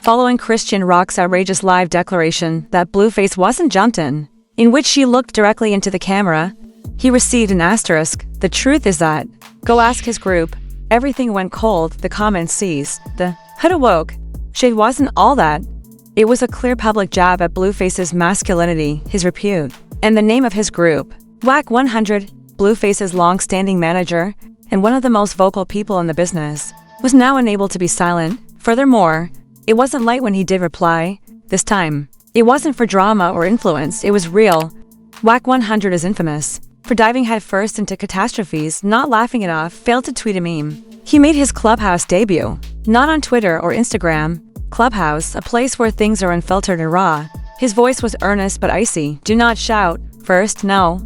following Chrisean Rock's outrageous live declaration that Blueface wasn't jumped in which she looked directly into the camera. He received an asterisk. The truth is that, go ask his group, everything went cold, the comments seized. The hood awoke. Shade wasn't all that. It was a clear public jab at Blueface's masculinity, his repute, and the name of his group. Wack 100, Blueface's long-standing manager, and one of the most vocal people in the business, was now unable to be silent. Furthermore, it wasn't light when he did reply. This time, it wasn't for drama or influence, it was real. Wack 100 is infamous for diving headfirst into catastrophes, not laughing it off, failed to tweet a meme. He made his Clubhouse debut, not on Twitter or Instagram. Clubhouse, a place where things are unfiltered and raw. His voice was earnest but icy. Do not shout. First, no.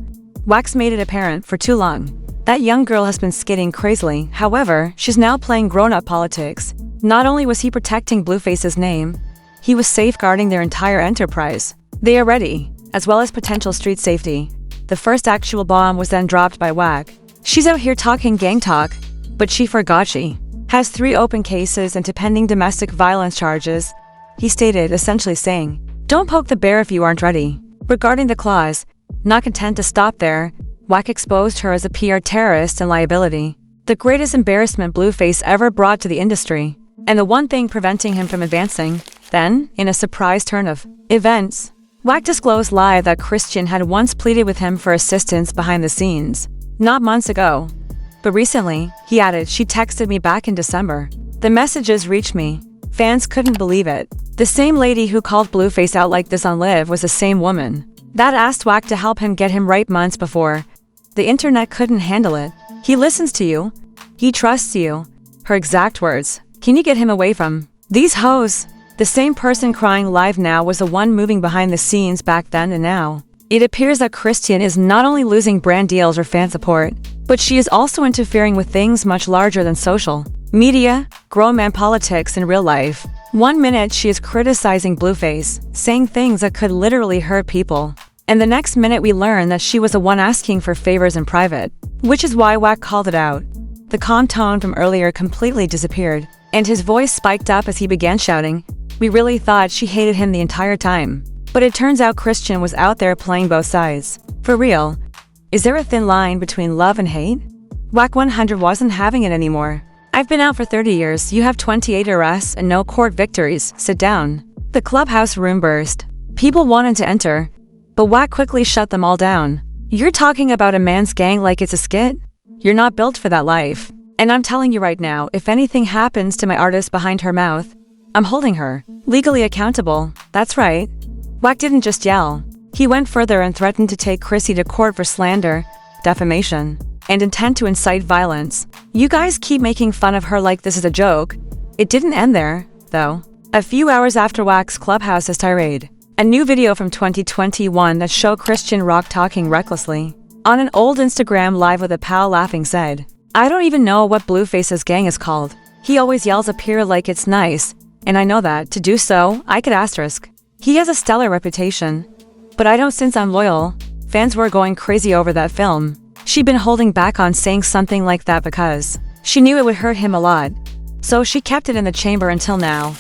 Wack's made it apparent for too long. That young girl has been skidding crazily. However, she's now playing grown-up politics. Not only was he protecting Blueface's name, he was safeguarding their entire enterprise. They are ready, as well as potential street safety. The first actual bomb was then dropped by Wack. She's out here talking gang talk, but she forgot she has 3 open cases and 2 pending domestic violence charges, he stated, essentially saying, don't poke the bear if you aren't ready. Regarding the clause, not content to stop there, Wack exposed her as a PR terrorist and liability, the greatest embarrassment Blueface ever brought to the industry, and the one thing preventing him from advancing. Then, in a surprise turn of events, Wack disclosed live that Chrisean had once pleaded with him for assistance behind the scenes, not months ago, but recently. He added, she texted me back in December. The messages reached me. Fans couldn't believe it. The same lady who called Blueface out like this on Live was the same woman that asked Wack to help him get him right months before. The internet couldn't handle it. He listens to you. He trusts you. Her exact words. Can you get him away from these hoes? The same person crying live now was the one moving behind the scenes back then and now. It appears that Chrisean is not only losing brand deals or fan support, but she is also interfering with things much larger than social media, grown man politics in real life. One minute she is criticizing Blueface, saying things that could literally hurt people, and the next minute we learn that she was the one asking for favors in private, which is why Wack called it out. The calm tone from earlier completely disappeared, and his voice spiked up as he began shouting, we really thought she hated him the entire time. But it turns out Chrisean was out there playing both sides. For real. Is there a thin line between love and hate? Wack 100 wasn't having it anymore. I've been out for 30 years, you have 28 arrests and no court victories, sit down. The clubhouse room burst. People wanted to enter, but Wack quickly shut them all down. You're talking about a man's gang like it's a skit? You're not built for that life. And I'm telling you right now, if anything happens to my artist behind her mouth, I'm holding her legally accountable. That's right. Wack didn't just yell. He went further and threatened to take Chrissy to court for slander, defamation, and intent to incite violence. You guys keep making fun of her like this is a joke. It didn't end there, though. A few hours after Wack's Clubhouse's tirade, a new video from 2021 that showed Chrisean Rock talking recklessly on an old Instagram live with a pal laughing said, I don't even know what Blueface's gang is called. He always yells up here like it's nice, and I know that, to do so, I could asterisk. He has a stellar reputation, but I don't since I'm loyal. Fans were going crazy over that film. She'd been holding back on saying something like that because she knew it would hurt him a lot. So she kept it in the chamber until now.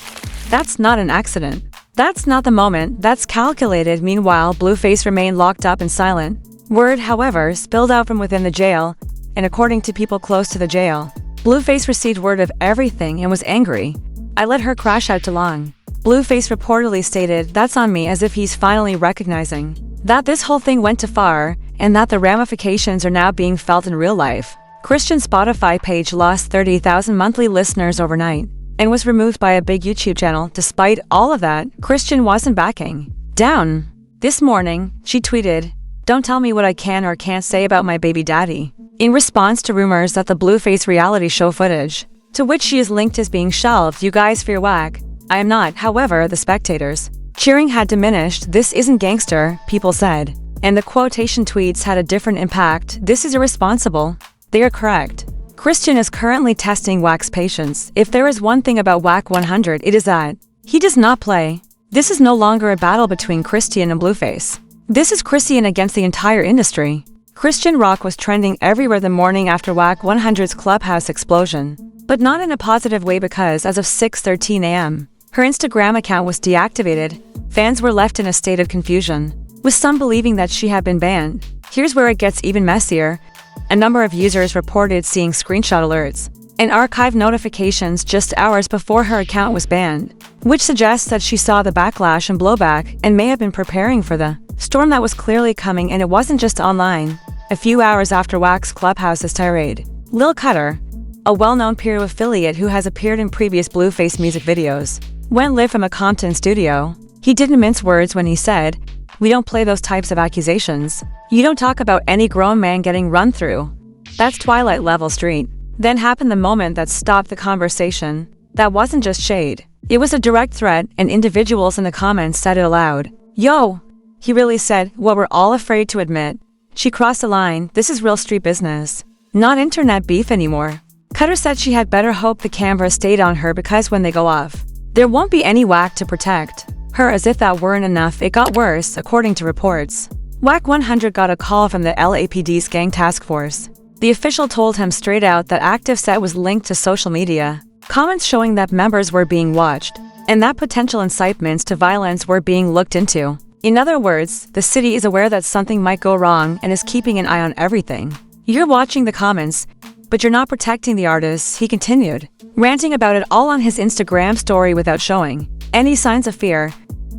That's not an accident. That's not the moment, that's calculated. Meanwhile, Blueface remained locked up and silent. Word, however, spilled out from within the jail, and according to people close to the jail, Blueface received word of everything and was angry. I let her crash out too long. Blueface reportedly stated, that's on me, as if he's finally recognizing that this whole thing went too far and that the ramifications are now being felt in real life. Chrisean's Spotify page lost 30,000 monthly listeners overnight and was removed by a big YouTube channel. Despite all of that, Chrisean wasn't backing down. This morning, she tweeted, don't tell me what I can or can't say about my baby daddy, in response to rumors that the Blueface reality show footage, to which she is linked as being shelved. You guys fear Wack. I am not. However, the spectators cheering had diminished. This isn't gangster, people said. And the quotation tweets had a different impact. This is irresponsible. They are correct. Chrisean is currently testing Wack's patience. If there is one thing about Wack 100, it is that he does not play. This is no longer a battle between Chrisean and Blueface. This is Chrisean against the entire industry. Chrisean Rock was trending everywhere the morning after Wack 100's Clubhouse explosion, but not in a positive way because as of 6:13 a.m., Her Instagram account was deactivated. Fans were left in a state of confusion, with some believing that she had been banned. Here's where it gets even messier. A number of users reported seeing screenshot alerts and archived notifications just hours before her account was banned, which suggests that she saw the backlash and blowback and may have been preparing for the storm that was clearly coming, and it wasn't just online. A few hours after Wack's Clubhouse's tirade, Lil Cutter, a well-known Peer affiliate who has appeared in previous Blueface music videos, went live from a Compton studio. He didn't mince words when he said, "We don't play those types of accusations. You don't talk about any grown man getting run through. That's Twilight level street." Then happened the moment that stopped the conversation. That wasn't just shade. It was a direct threat, and individuals in the comments said it aloud. "Yo!" He really said what we're all afraid to admit. She crossed the line. This is real street business, not internet beef anymore. Cutter said she had better hope the camera stayed on her because when they go off, there won't be any Wack to protect her. As if that weren't enough, it got worse, according to reports. Wack 100 got a call from the LAPD's gang task force. The official told him straight out that active set was linked to social media comments showing that members were being watched, and that potential incitements to violence were being looked into. In other words, the city is aware that something might go wrong and is keeping an eye on everything. "You're watching the comments, but you're not protecting the artists," he continued, ranting about it all on his Instagram story without showing any signs of fear.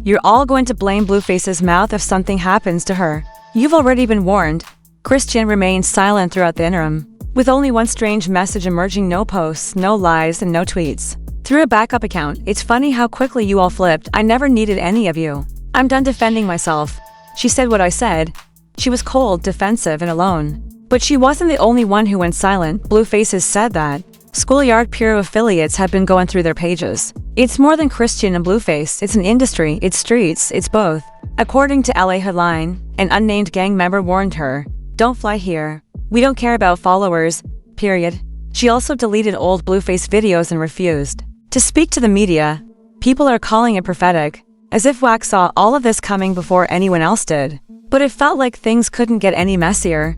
"You're all going to blame Blueface's mouth if something happens to her. You've already been warned." Chrisean remained silent throughout the interim, with only one strange message emerging: no posts, no lives, and no tweets. Through a backup account, "It's funny how quickly you all flipped. I never needed any of you. I'm done defending myself." She said what I said. She was cold, defensive, and alone. But she wasn't the only one who went silent. Bluefaces said that schoolyard Peer affiliates have been going through their pages. It's more than Chrisean and Blueface. It's an industry, it's streets, it's both. According to LA Headline, an unnamed gang member warned her, "Don't fly here. We don't care about followers, period." She also deleted old Blueface videos and refused to speak to the media. People are calling it prophetic, as if Wack saw all of this coming before anyone else did. But it felt like things couldn't get any messier.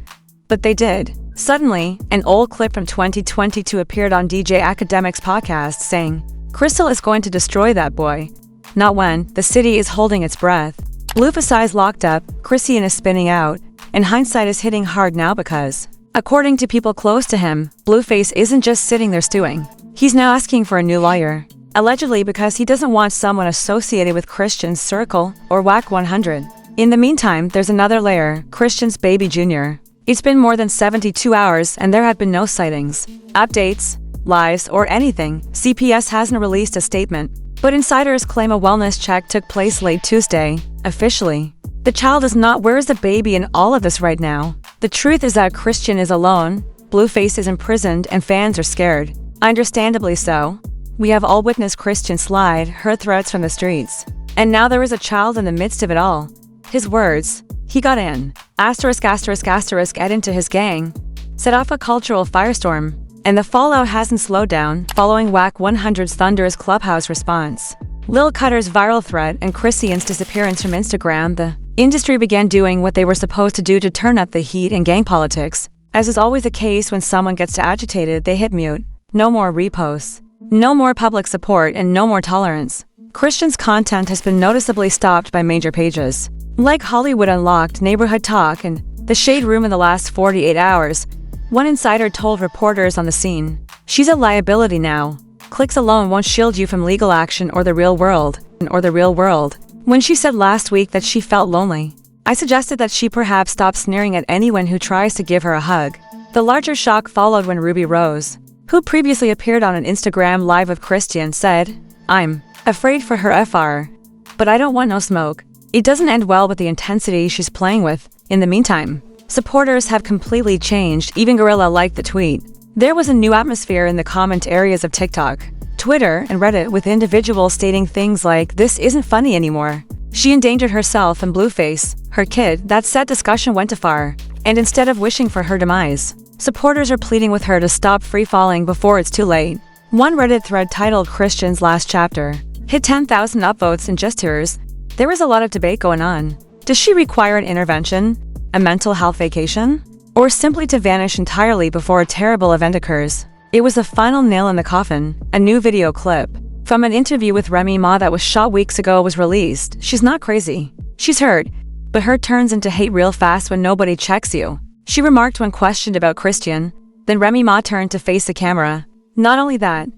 But they did. Suddenly, an old clip from 2022 appeared on DJ Academic's podcast saying, "Crystal is going to destroy that boy. Not when, the city is holding its breath. Blueface eyes locked up, Chrisean is spinning out, and hindsight is hitting hard now because," according to people close to him, Blueface isn't just sitting there stewing. He's now asking for a new lawyer, allegedly because he doesn't want someone associated with Chrisean's circle or Wack 100. In the meantime, there's another layer, Chrisean's baby Jr. It's been more than 72 hours and there have been no sightings, updates, lives, or anything. CPS hasn't released a statement, but insiders claim a wellness check took place late Tuesday. Officially, the child is not. Where is the baby in all of this right now? The truth is that Chrisean is alone, Blueface is imprisoned, and fans are scared. Understandably so. We have all witnessed Chrisean slide, heard threats from the streets. And now there is a child in the midst of it all. His words, "He got in, add into his gang," set off a cultural firestorm, and the fallout hasn't slowed down following Wack 100's thunderous Clubhouse response. Lil Cutter's viral threat and Chrisean's disappearance from Instagram, the industry began doing what they were supposed to do to turn up the heat in gang politics. As is always the case when someone gets too agitated, they hit mute. No more reposts, no more public support, and no more tolerance. Chrisean's content has been noticeably stopped by major pages like Hollywood Unlocked, Neighborhood Talk, and The Shade Room in the last 48 hours. One insider told reporters on the scene, "She's a liability now. Clicks alone won't shield you from legal action or the real world." When she said last week that she felt lonely, I suggested that she perhaps stop sneering at anyone who tries to give her a hug. The larger shock followed when Ruby Rose, who previously appeared on an Instagram live with Chrisean, said, "I'm afraid for her FR, but I don't want no smoke." It doesn't end well with the intensity she's playing with. In the meantime, supporters have completely changed. Even Gorilla liked the tweet. There was a new atmosphere in the comment areas of TikTok, Twitter, and Reddit, with individuals stating things like, "This isn't funny anymore. She endangered herself and Blueface, her kid." That said, discussion went too far, and instead of wishing for her demise, supporters are pleading with her to stop free-falling before it's too late. One Reddit thread titled "Chrisean's Last Chapter" hit 10,000 upvotes in just hours. There was a lot of debate going on. Does she require an intervention, a mental health vacation, or simply to vanish entirely before a terrible event occurs? It was the final nail in the coffin. A new video clip From an interview with Remy Ma that was shot weeks ago was released, she's not crazy. She's hurt, but hurt turns into hate real fast when nobody checks you. She remarked when questioned about Chrisean. Then Remy Ma turned to face the camera. Not only that,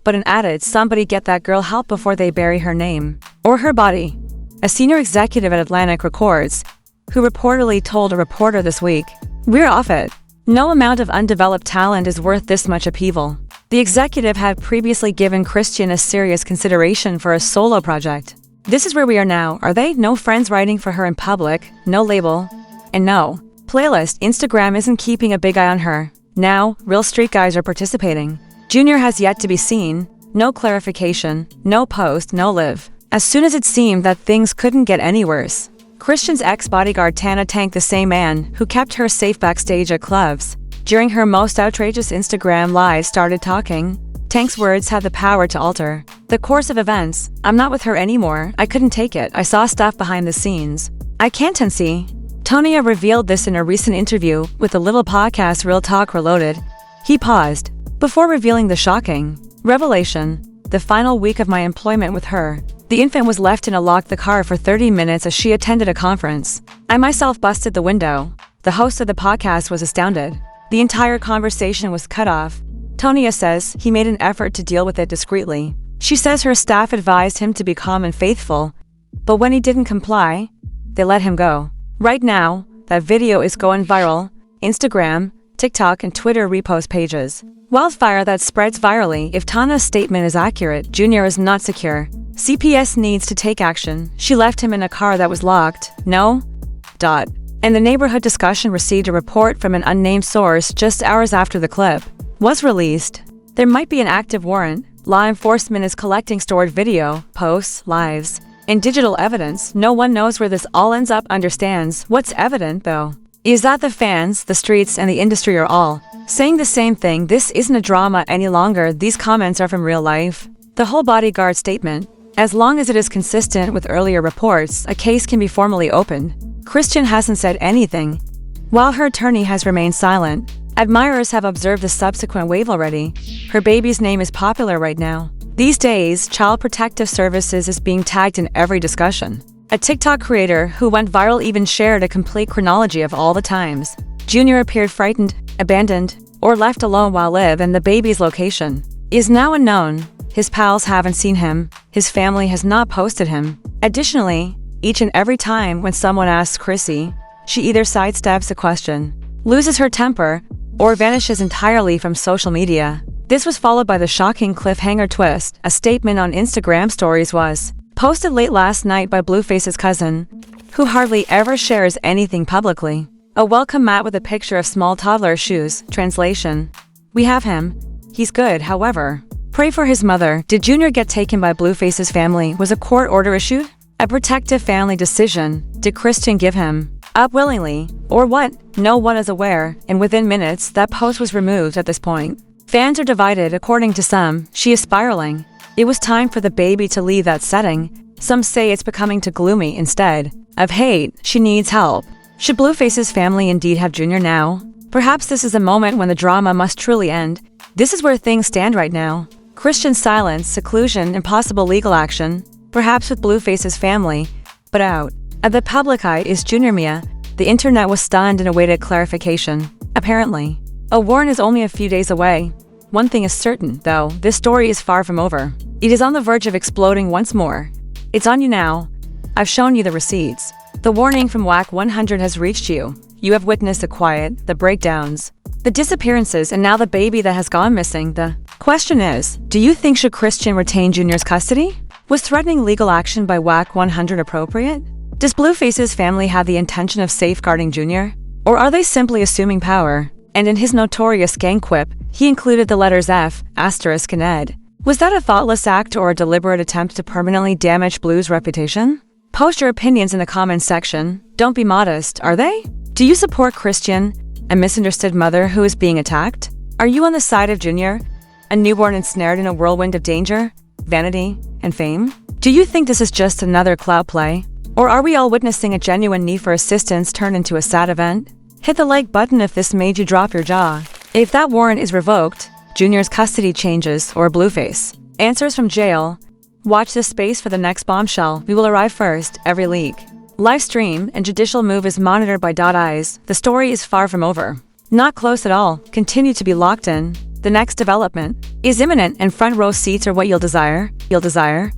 but an added, somebody get that girl help before they bury her name. Or her body. A senior executive at Atlantic Records, who reportedly told a reporter this week, "We're off it. No amount of undeveloped talent is worth this much upheaval." The executive had previously given Chrisean a serious consideration for a solo project. This is where we are now, are they? No friends writing for her in public, no label, and no playlist. Instagram isn't keeping a big eye on her. Now, real street guys are participating. Junior has yet to be seen. No clarification, no post, no live. As soon as it seemed that things couldn't get any worse, Chrisean's ex-bodyguard Tana tanked the same man who kept her safe backstage at clubs. During her most outrageous Instagram live started talking. Tank's words had the power to alter the course of events. "I'm not with her anymore. I couldn't take it. I saw stuff behind the scenes. I can't unsee." Tonya revealed this in a recent interview with the little podcast Real Talk Reloaded. He paused before revealing the shocking revelation. "The final week of my employment with her, the infant was left in a locked car for 30 minutes as she attended a conference. I myself busted the window." The host of the podcast was astounded. The entire conversation was cut off. Tonya says he made an effort to deal with it discreetly. She says her staff advised him to be calm and faithful, but when he didn't comply, they let him go. Right now, that video is going viral. Instagram, TikTok, and Twitter repost pages. Wildfire that spreads virally. If Tana's statement is accurate, Junior is not secure. CPS needs to take action. She left him in a car that was locked. No? And the neighborhood discussion received a report from an unnamed source just hours after the clip was released. There might be an active warrant. Law enforcement is collecting stored video, posts, lives, and digital evidence. No one knows where this all ends up. Understands. What's evident, though, is that the fans, the streets, and the industry are all saying the same thing. This isn't a drama any longer. These comments are from real life. The whole bodyguard statement. As long as it is consistent with earlier reports, a case can be formally opened. Chrisean hasn't said anything, while her attorney has remained silent. Admirers have observed the subsequent wave already. Her baby's name is popular right now. These days, Child Protective Services is being tagged in every discussion. A TikTok creator who went viral even shared a complete chronology of all the times Junior appeared frightened, abandoned, or left alone while live, and the baby's location is now unknown. His pals haven't seen him. His family has not posted him. Additionally, each and every time when someone asks Chrissy, she either sidesteps a question, loses her temper, or vanishes entirely from social media. This was followed by the shocking cliffhanger twist. A statement on Instagram stories was posted late last night by Blueface's cousin, who hardly ever shares anything publicly. A welcome mat with a picture of small toddler shoes. Translation: "We have him. He's good, however. Pray for his mother." Did Junior get taken by Blueface's family? Was a court order issued? A protective family decision? Did Chrisean give him up willingly? Or what? No one is aware, and within minutes, that post was removed. At this point, fans are divided. According to some, she is spiraling. It was time for the baby to leave that setting. Some say it's becoming too gloomy. Instead of hate, she needs help. Should Blueface's family indeed have Junior now? Perhaps this is a moment when the drama must truly end. This is where things stand right now. Chrisean's silence, seclusion, and possible legal action, perhaps with Blueface's family, but out of the public eye is Junior Mia. The internet was stunned and awaited clarification. Apparently, a warrant is only a few days away. One thing is certain, though, this story is far from over. It is on the verge of exploding once more. It's on you now. I've shown you the receipts. The warning from Wack 100 has reached you. You have witnessed the quiet, the breakdowns, the disappearances, and now the baby that has gone missing. The question is, do you think should Chrisean retain Junior's custody? Was threatening legal action by Wack 100 appropriate? Does Blueface's family have the intention of safeguarding Junior? Or are they simply assuming power? And in his notorious gang quip, he included the letters F, asterisk, and Ed. Was that a thoughtless act or a deliberate attempt to permanently damage Blue's reputation? Post your opinions in the comments section. Don't be modest, are they? Do you support Chrisean, a misunderstood mother who is being attacked? Are you on the side of Junior, a newborn ensnared in a whirlwind of danger, vanity, and fame? Do you think this is just another clout play? Or are we all witnessing a genuine need for assistance turn into a sad event? Hit the like button if this made you drop your jaw. If that warrant is revoked, Junior's custody changes, or Blueface Answers from jail. Watch this space for the next bombshell. We will arrive first, every leak. Live stream and judicial move is monitored by .eyes. The story is far from over. Not close at all. Continue to be locked in. The next development is imminent and front row seats are what you'll desire.